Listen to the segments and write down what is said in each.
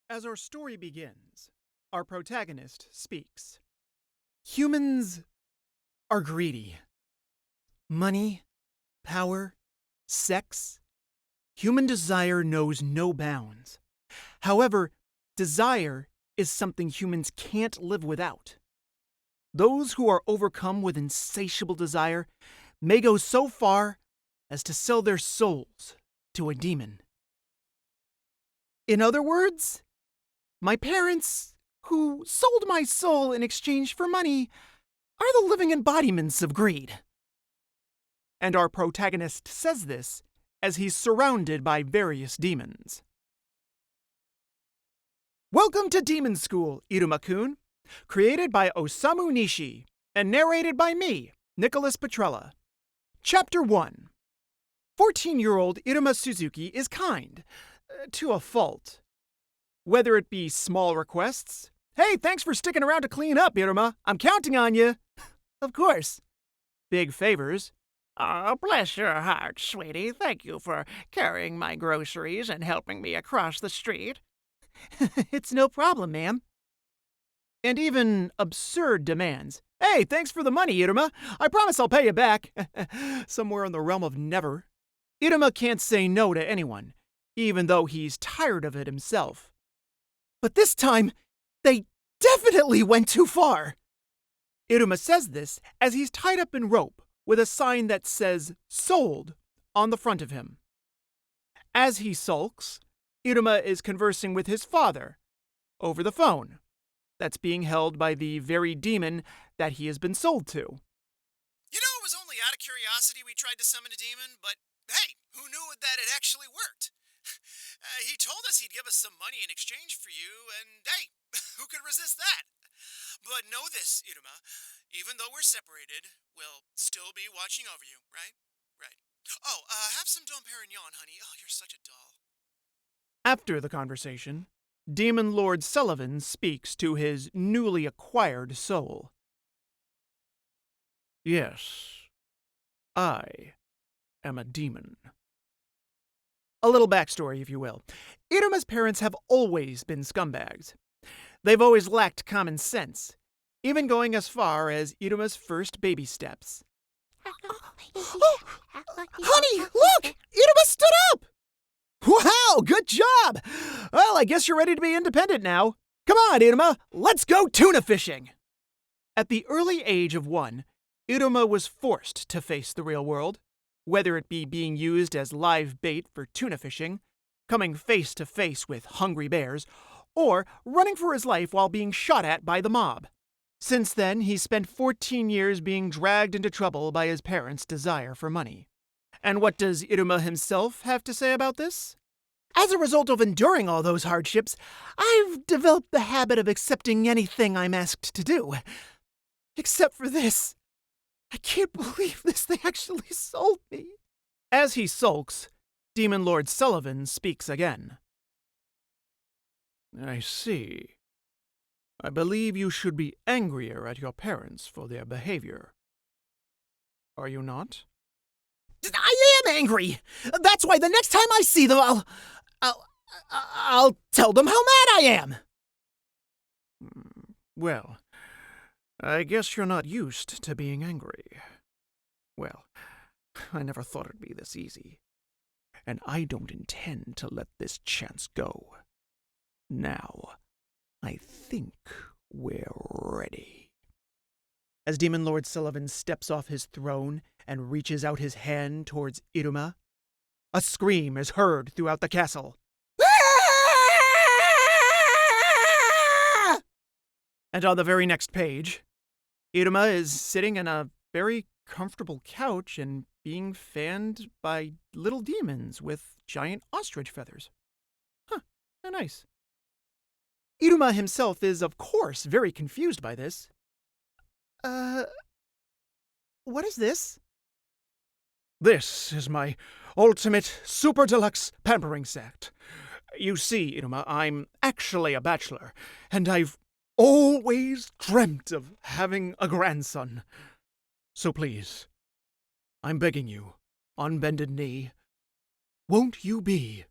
As our story begins, our protagonist speaks. Humans are greedy. Money, power, sex. Human desire knows no bounds. However, desire is something humans can't live without. Those who are overcome with insatiable desire may go so far as to sell their souls to a demon. In other words, my parents, who sold my soul in exchange for money, are the living embodiments of greed. And our protagonist says this as he's surrounded by various demons. Welcome to Demon School, Iruma-Kun, created by Osamu Nishi and narrated by me, Nicholas Petrella. Chapter 1. 14-year-old Iruma Suzuki is kind, to a fault. Whether it be small requests, "Hey, thanks for sticking around to clean up, Iruma. I'm counting on you." Of course. Big favors. Oh, bless your heart, sweetie. Thank you for carrying my groceries and helping me across the street. It's no problem, ma'am. And even absurd demands. "Hey, thanks for the money, Iruma. I promise I'll pay you back." Somewhere in the realm of never. Iruma can't say no to anyone, even though he's tired of it himself. But this time, they definitely went too far. Iruma says this as he's tied up in rope with a sign that says "Sold" on the front of him. As he sulks, Iruma is conversing with his father over the phone that's being held by the very demon that he has been sold to. You know, it was only out of curiosity we tried to summon a demon, but hey, who knew that it actually worked? He told us he'd give us some money in exchange for you, and hey, who could resist that? But know this, Iruma, even though we're separated, we'll still be watching over you, right? Right. Oh, have some Dom Perignon, honey. Oh, you're such a doll. After the conversation, Demon Lord Sullivan speaks to his newly acquired soul. "Yes, I am a demon." A little backstory, if you will. Iruma's parents have always been scumbags. They've always lacked common sense, even going as far as Iruma's first baby steps. Oh, honey, look! Iruma stood up! Wow, good job! Well, I guess you're ready to be independent now. Come on, Iruma, let's go tuna fishing! At the early age of 1, Iruma was forced to face the real world, whether it be being used as live bait for tuna fishing, coming face to face with hungry bears, or running for his life while being shot at by the mob. Since then, he spent 14 years being dragged into trouble by his parents' desire for money. And what does Iruma himself have to say about this? "As a result of enduring all those hardships, I've developed the habit of accepting anything I'm asked to do. Except for this. I can't believe this, they actually sold me." As he sulks, Demon Lord Sullivan speaks again. "I see. I believe you should be angrier at your parents for their behavior. Are you not?" "I am angry! That's why the next time I see them, I'll tell them how mad I am!" "Well, I guess you're not used to being angry. Well, I never thought it'd be this easy. And I don't intend to let this chance go. Now, I think we're ready." As Demon Lord Sullivan steps off his throne and reaches out his hand towards Iruma, a scream is heard throughout the castle. And on the very next page, Iruma is sitting in a very comfortable couch and being fanned by little demons with giant ostrich feathers. Huh, how nice. Iruma himself is, of course, very confused by this. What is this?" "This is my ultimate super deluxe pampering set. You see, Iruma, I'm actually a bachelor, and I've always dreamt of having a grandson. So please, I'm begging you, on bended knee, won't you be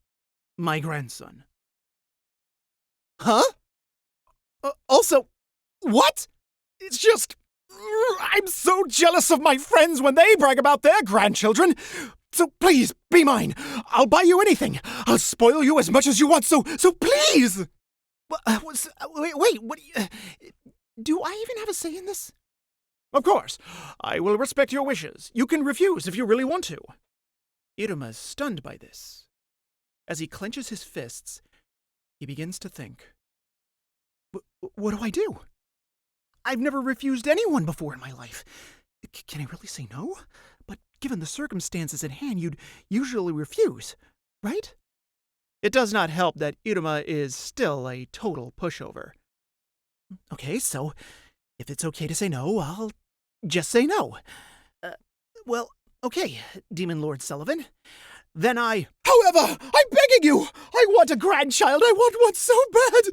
my grandson?" Huh? Also, what? It's just... I'm so jealous of my friends when they brag about their grandchildren. So please, be mine. I'll buy you anything. I'll spoil you as much as you want, so please! Wait, what do I even have a say in this? Of course. I will respect your wishes. You can refuse if you really want to. Iruma is stunned by this. As he clenches his fists, he begins to think. What do I do? I've never refused anyone before in my life. Can I really say no? But given the circumstances at hand, you'd usually refuse, right? It does not help that Iruma is still a total pushover. Okay, so if it's okay to say no, I'll just say no. Well, okay, Demon Lord Sullivan. Then However, I'm begging you! I want a grandchild! I want one so bad!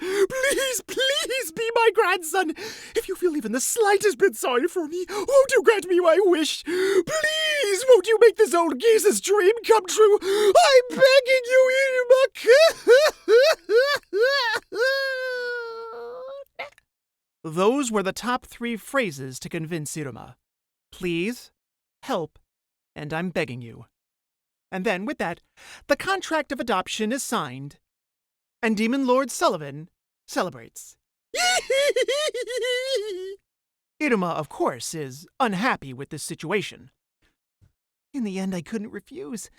Please be my grandson! If you feel even the slightest bit sorry for me, won't you grant me my wish? Please, won't you make this old geese's dream come true? I'm begging you, Iruma! Those were the top 3 phrases to convince Iruma. Please, help, and I'm begging you. And then, with that, the contract of adoption is signed, and Demon Lord Sullivan celebrates. Iruma, of course, is unhappy with this situation. In the end, I couldn't refuse.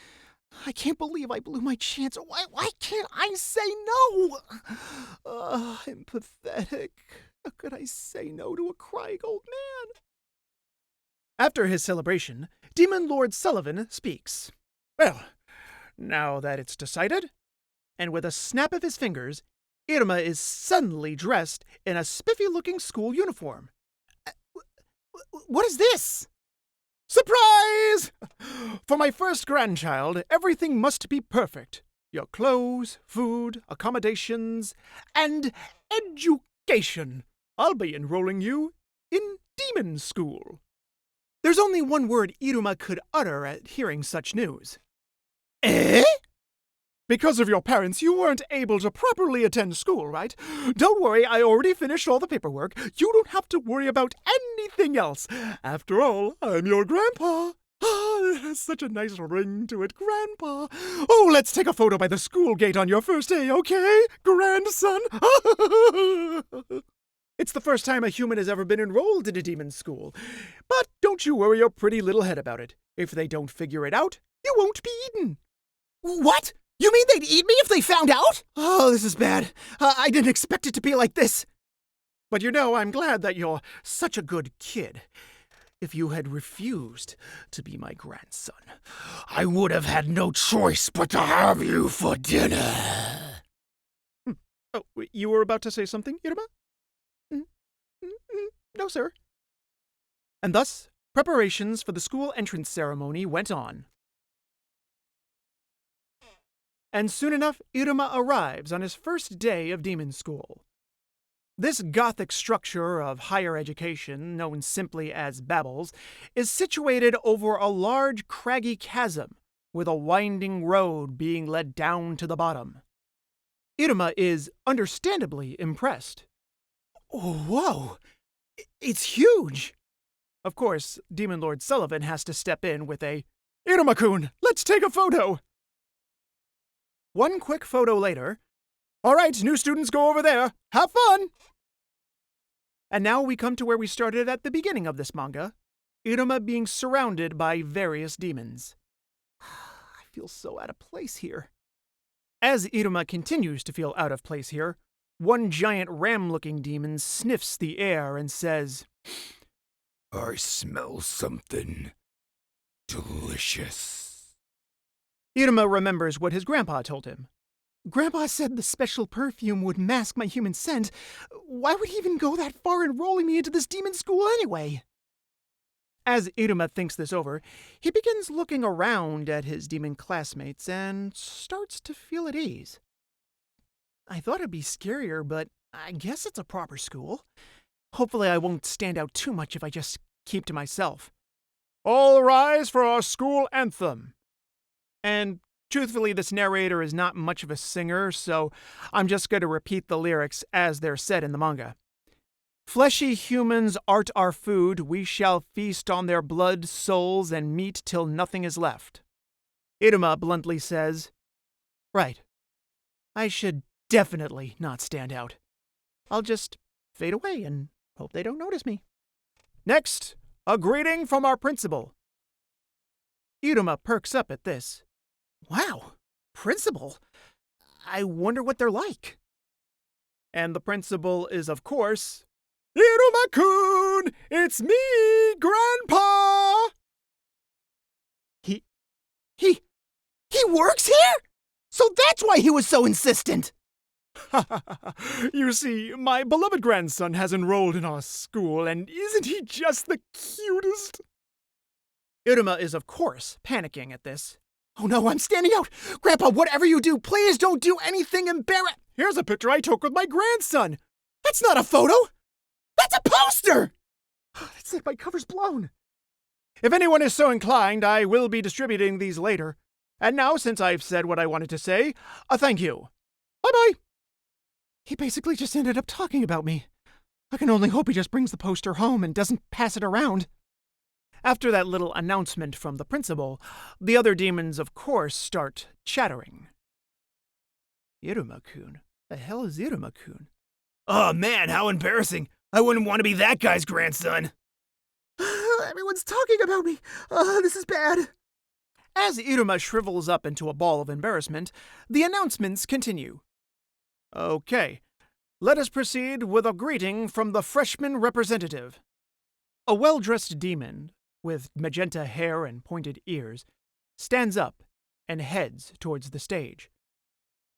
I can't believe I blew my chance. Why can't I say no? I'm pathetic. How could I say no to a crying old man? After his celebration, Demon Lord Sullivan speaks. Well, now that it's decided, and with a snap of his fingers, Iruma is suddenly dressed in a spiffy-looking school uniform. What is this? Surprise! For my first grandchild, everything must be perfect. Your clothes, food, accommodations, and education. I'll be enrolling you in demon school. There's only one word Iruma could utter at hearing such news. Eh? Because of your parents, you weren't able to properly attend school, right? Don't worry, I already finished all the paperwork. You don't have to worry about anything else. After all, I'm your grandpa. It has such a nice ring to it, Grandpa. Oh, let's take a photo by the school gate on your first day, okay, grandson? It's the first time a human has ever been enrolled in a demon school. But don't you worry your pretty little head about it. If they don't figure it out, you won't be eaten. What? You mean they'd eat me if they found out? Oh, this is bad. I didn't expect it to be like this. But I'm glad that you're such a good kid. If you had refused to be my grandson, I would have had no choice but to have you for dinner. Oh, you were about to say something, Iruma? No, sir. And thus, preparations for the school entrance ceremony went on. And soon enough, Iruma arrives on his first day of demon school. This Gothic structure of higher education, known simply as Babbles, is situated over a large craggy chasm, with a winding road being led down to the bottom. Iruma is understandably impressed. Whoa! It's huge! Of course, Demon Lord Sullivan has to step in with a, Iruma-Kun, let's take a photo! One quick photo later, all right, new students go over there. Have fun! And now we come to where we started at the beginning of this manga, Iruma being surrounded by various demons. I feel so out of place here. As Iruma continues to feel out of place here, one giant ram-looking demon sniffs the air and says, I smell something delicious. Iruma remembers what his grandpa told him. Grandpa said the special perfume would mask my human scent. Why would he even go that far enrolling me into this demon school anyway? As Iruma thinks this over, he begins looking around at his demon classmates and starts to feel at ease. I thought it'd be scarier, but I guess it's a proper school. Hopefully I won't stand out too much if I just keep to myself. All rise for our school anthem. And Truthfully, this narrator is not much of a singer, so I'm just going to repeat the lyrics as they're said in the manga. Fleshy humans art our food, we shall feast on their blood, souls, and meat till nothing is left. Iruma bluntly says, Right. I should definitely not stand out. I'll just fade away and hope they don't notice me. Next, a greeting from our principal. Iruma perks up at this. Wow, principal? I wonder what they're like. And the principal is, of course, Iruma-Kun! It's me, Grandpa! He works here? So that's why he was so insistent! You see, my beloved grandson has enrolled in our school, and isn't he just the cutest? Iruma is, of course, panicking at this. Oh no, I'm standing out! Grandpa, whatever you do, please don't do anything embarrassing! Here's a picture I took with my grandson! That's not a photo! That's a poster! That's like my cover's blown. If anyone is so inclined, I will be distributing these later. And now, since I've said what I wanted to say, thank you. Bye-bye. He basically just ended up talking about me. I can only hope he just brings the poster home and doesn't pass it around. After that little announcement from the principal, the other demons, of course, start chattering. Iruma-Kun? The hell is Iruma-Kun? Oh man, how embarrassing. I wouldn't want to be that guy's grandson. Everyone's talking about me. This is bad. As Iruma shrivels up into a ball of embarrassment, the announcements continue. Okay, let us proceed with a greeting from the freshman representative. A well-dressed demon, with magenta hair and pointed ears, stands up and heads towards the stage.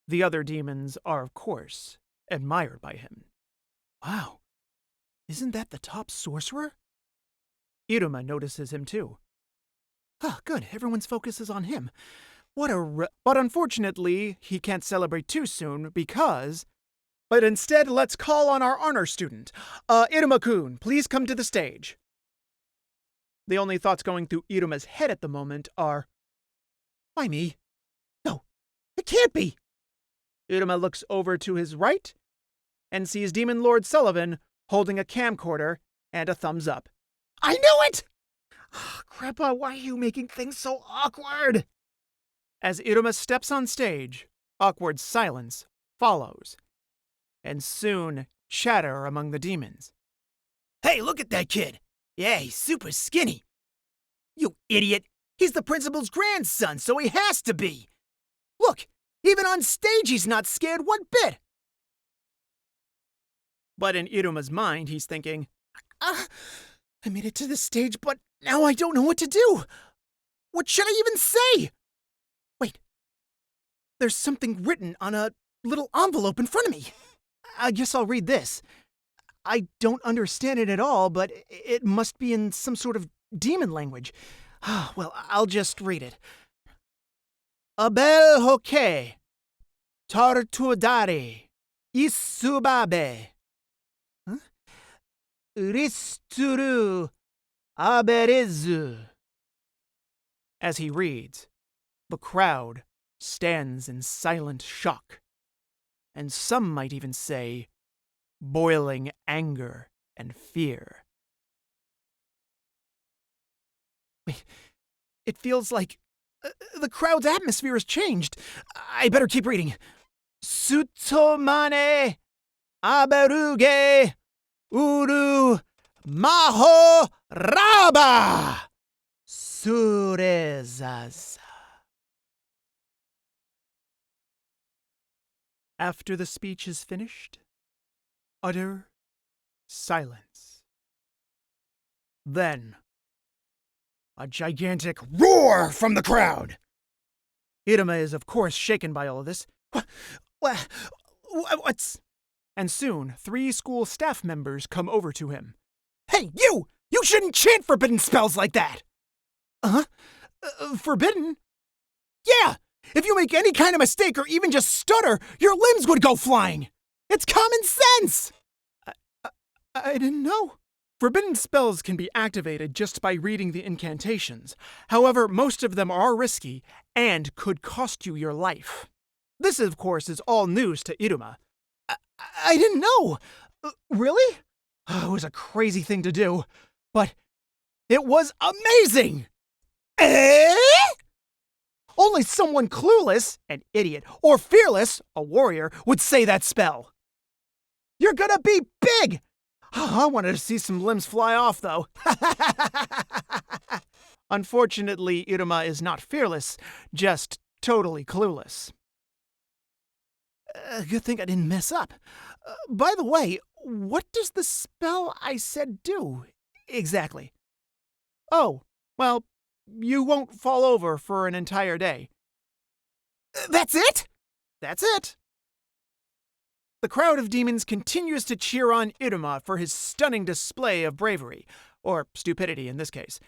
The other demons are, of course, admired by him. Wow, isn't that the top sorcerer? Iruma notices him too. Ah, good, everyone's focus is on him. But unfortunately, he can't celebrate too soon because... But instead, let's call on our honor student. Iruma-Kun, please come to the stage. The only thoughts going through Iruma's head at the moment are, why me? No, it can't be. Iruma looks over to his right and sees Demon Lord Sullivan holding a camcorder and a thumbs up. I knew it! Grandpa, why are you making things so awkward? As Iruma steps on stage, awkward silence follows, and soon chatter among the demons. Hey, look at that kid. Yeah, he's super skinny. You idiot! He's the principal's grandson, so he has to be! Look, even on stage he's not scared one bit! But in Iruma's mind, he's thinking, I made it to the stage, but now I don't know what to do! What should I even say? Wait, there's something written on a little envelope in front of me. I guess I'll read this. I don't understand it at all, but it must be in some sort of demon language. Well, I'll just read it. Abel hoke, tartudare, isubabe. Risturu aberezu. As he reads, the crowd stands in silent shock, and some might even say, boiling anger and fear. Wait, it feels like the crowd's atmosphere has changed. I better keep reading. Sutomane aberuge uru maho raba surezaza. After the speech is finished, utter silence. Then, a gigantic roar from the crowd. Iruma is, of course, shaken by all of this. What's... And soon, 3 school staff members come over to him. Hey, you! You shouldn't chant forbidden spells like that! Forbidden? Yeah! If you make any kind of mistake or even just stutter, your limbs would go flying! It's common sense! I didn't know. Forbidden spells can be activated just by reading the incantations. However, most of them are risky and could cost you your life. This, of course, is all news to Iruma. I didn't know! Really? It was a crazy thing to do, but it was amazing! Eh? Only someone clueless, an idiot, or fearless, a warrior, would say that spell. You're gonna be big! I wanted to see some limbs fly off, though. Unfortunately, Iruma is not fearless, just totally clueless. Good thing I didn't mess up. By the way, what does the spell I said do, exactly? Oh, well, you won't fall over for an entire day. That's it? That's it. The crowd of demons continues to cheer on Iruma for his stunning display of bravery, or stupidity in this case.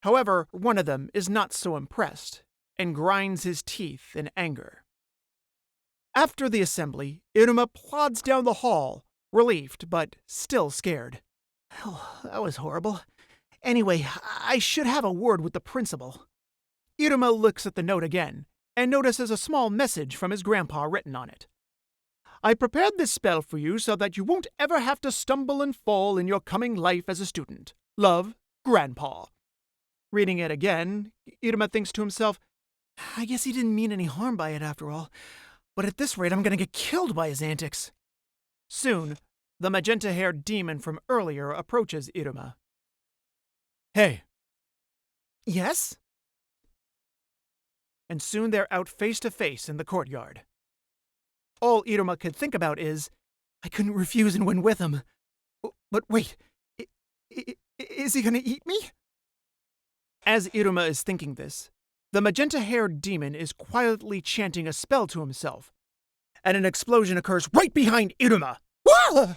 However, one of them is not so impressed, and grinds his teeth in anger. After the assembly, Iruma plods down the hall, relieved but still scared. Oh, that was horrible. Anyway, I should have a word with the principal. Iruma looks at the note again, and notices a small message from his grandpa written on it. I prepared this spell for you so that you won't ever have to stumble and fall in your coming life as a student. Love, Grandpa. Reading it again, Iruma thinks to himself, I guess he didn't mean any harm by it after all. But at this rate, I'm gonna get killed by his antics. Soon, the magenta-haired demon from earlier approaches Iruma. Hey. Yes? And soon they're out face to face in the courtyard. All Iruma could think about is, I couldn't refuse and went with him. But wait, is he gonna eat me? As Iruma is thinking this, the magenta-haired demon is quietly chanting a spell to himself, and an explosion occurs right behind Iruma. Wah!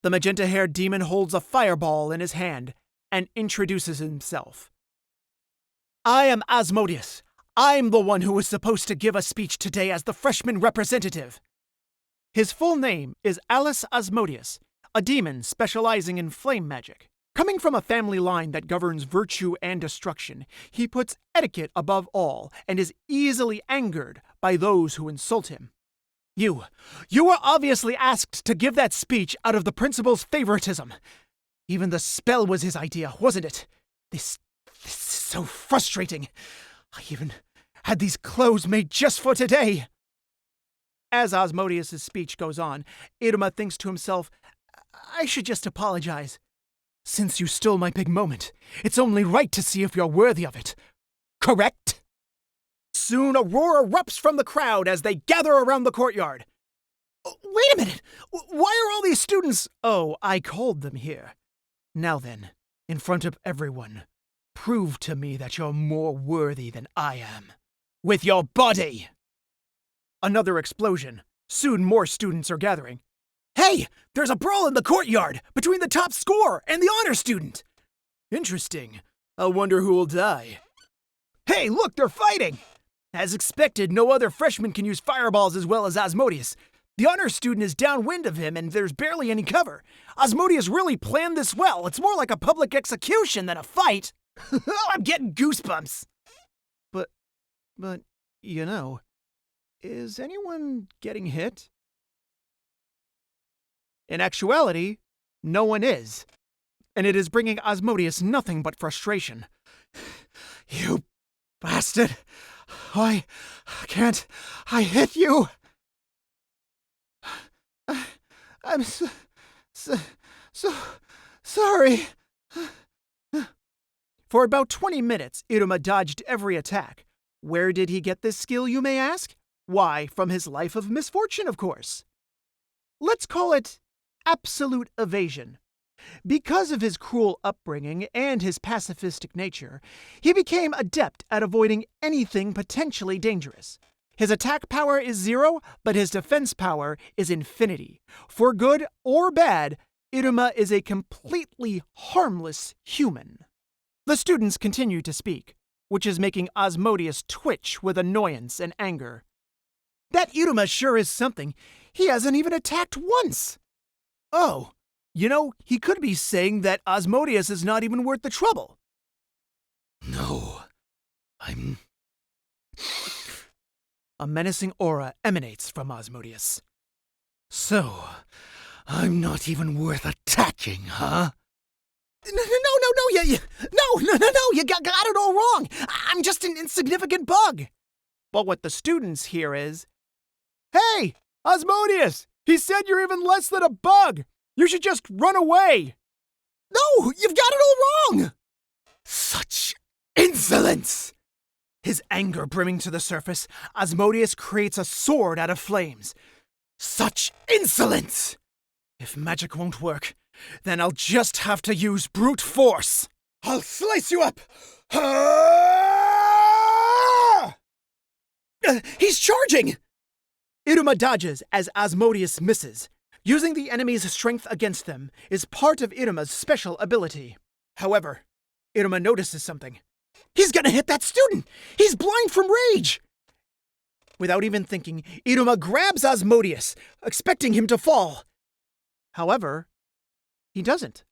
The magenta-haired demon holds a fireball in his hand and introduces himself. I am Asmodeus. I'm the one who was supposed to give a speech today as the freshman representative. His full name is Alice Asmodeus, a demon specializing in flame magic. Coming from a family line that governs virtue and destruction, he puts etiquette above all and is easily angered by those who insult him. You were obviously asked to give that speech out of the principal's favoritism. Even the spell was his idea, wasn't it? This is so frustrating. I even had these clothes made just for today. As Asmodeus' speech goes on, Iruma thinks to himself, I should just apologize. Since you stole my big moment, it's only right to see if you're worthy of it. Correct? Soon a roar erupts from the crowd as they gather around the courtyard. Wait a minute! Why are all these students... Oh, I called them here. Now then, in front of everyone, prove to me that you're more worthy than I am. With your body! Another explosion. Soon more students are gathering. Hey! There's a brawl in the courtyard between the top scorer and the honor student! Interesting. I wonder who will die. Hey, look, they're fighting! As expected, no other freshman can use fireballs as well as Asmodeus. The honor student is downwind of him and there's barely any cover. Asmodeus really planned this well. It's more like a public execution than a fight. I'm getting goosebumps. But, you know, is anyone getting hit? In actuality, no one is. And it is bringing Asmodeus nothing but frustration. You bastard! Why can't I hit you? I'm so sorry. For about 20 minutes, Iruma dodged every attack. Where did he get this skill, you may ask? Why, from his life of misfortune, of course. Let's call it absolute evasion. Because of his cruel upbringing and his pacifistic nature, he became adept at avoiding anything potentially dangerous. His attack power is 0, but his defense power is infinity. For good or bad, Iruma is a completely harmless human. The students continue to speak, which is making Asmodeus twitch with annoyance and anger. That Iruma sure is something. He hasn't even attacked once. Oh, You know, he could be saying that Asmodeus is not even worth the trouble. No, I'm... A menacing aura emanates from Asmodeus. So, I'm not even worth attacking, huh? No, you got it all wrong. I'm just an insignificant bug. But what the students hear is, "Hey, Asmodeus! He said you're even less than a bug! You should just run away!" No, you've got it all wrong! Such insolence! His anger brimming to the surface, Asmodeus creates a sword out of flames. Such insolence! If magic won't work, then I'll just have to use brute force. I'll slice you up! He's charging! Iruma dodges as Asmodeus misses. Using the enemy's strength against them is part of Iruma's special ability. However, Iruma notices something. He's gonna hit that student! He's blind from rage! Without even thinking, Iruma grabs Asmodeus, expecting him to fall. However, he doesn't.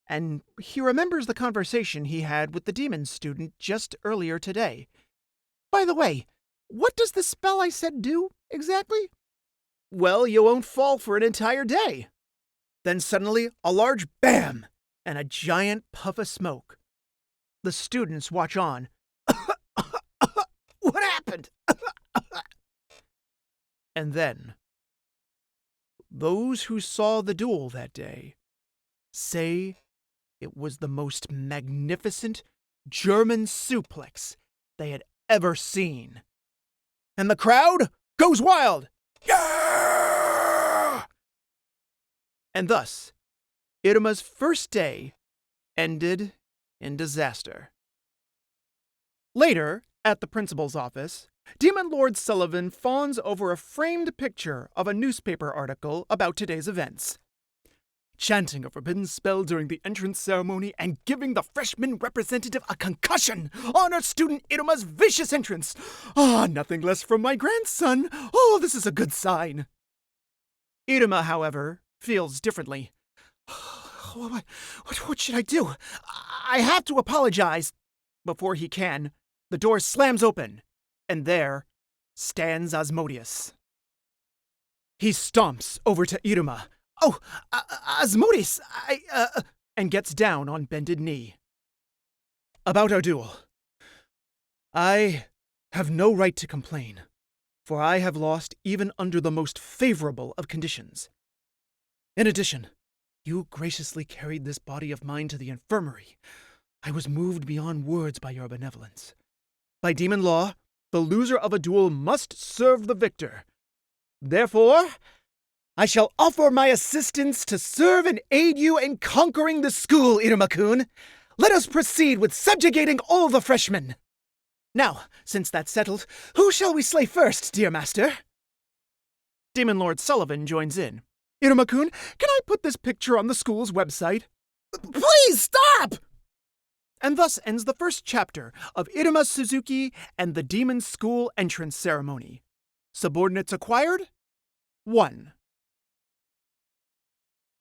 And he remembers the conversation he had with the demon student just earlier today. By the way, what does the spell I said do, exactly? Well, you won't fall for an entire day. Then suddenly, a large bam and a giant puff of smoke. The students watch on. What happened? And then, those who saw the duel that day say it was the most magnificent German suplex they had ever seen. And the crowd goes wild. Yeah! And thus, Iruma's first day ended in disaster. Later, at the principal's office, Demon Lord Sullivan fawns over a framed picture of a newspaper article about today's events. Chanting a forbidden spell during the entrance ceremony and giving the freshman representative a concussion honor student Iruma's vicious entrance. Nothing less from my grandson. This is a good sign. Iruma, however, feels differently. What should I do? I have to apologize. Before he can, the door slams open, and there stands Asmodeus. He stomps over to Iruma. Asmodeus, and gets down on bended knee. About our duel. I have no right to complain, for I have lost even under the most favorable of conditions. In addition, you graciously carried this body of mine to the infirmary. I was moved beyond words by your benevolence. By demon law, the loser of a duel must serve the victor. Therefore, I shall offer my assistance to serve and aid you in conquering the school, Iruma-Kun. Let us proceed with subjugating all the freshmen. Now, since that's settled, who shall we slay first, dear master? Demon Lord Sullivan joins in. Iruma-Kun, can I put this picture on the school's website? Please stop! And thus ends the first chapter of Iruma Suzuki and the Demon School entrance ceremony. Subordinates acquired? 1.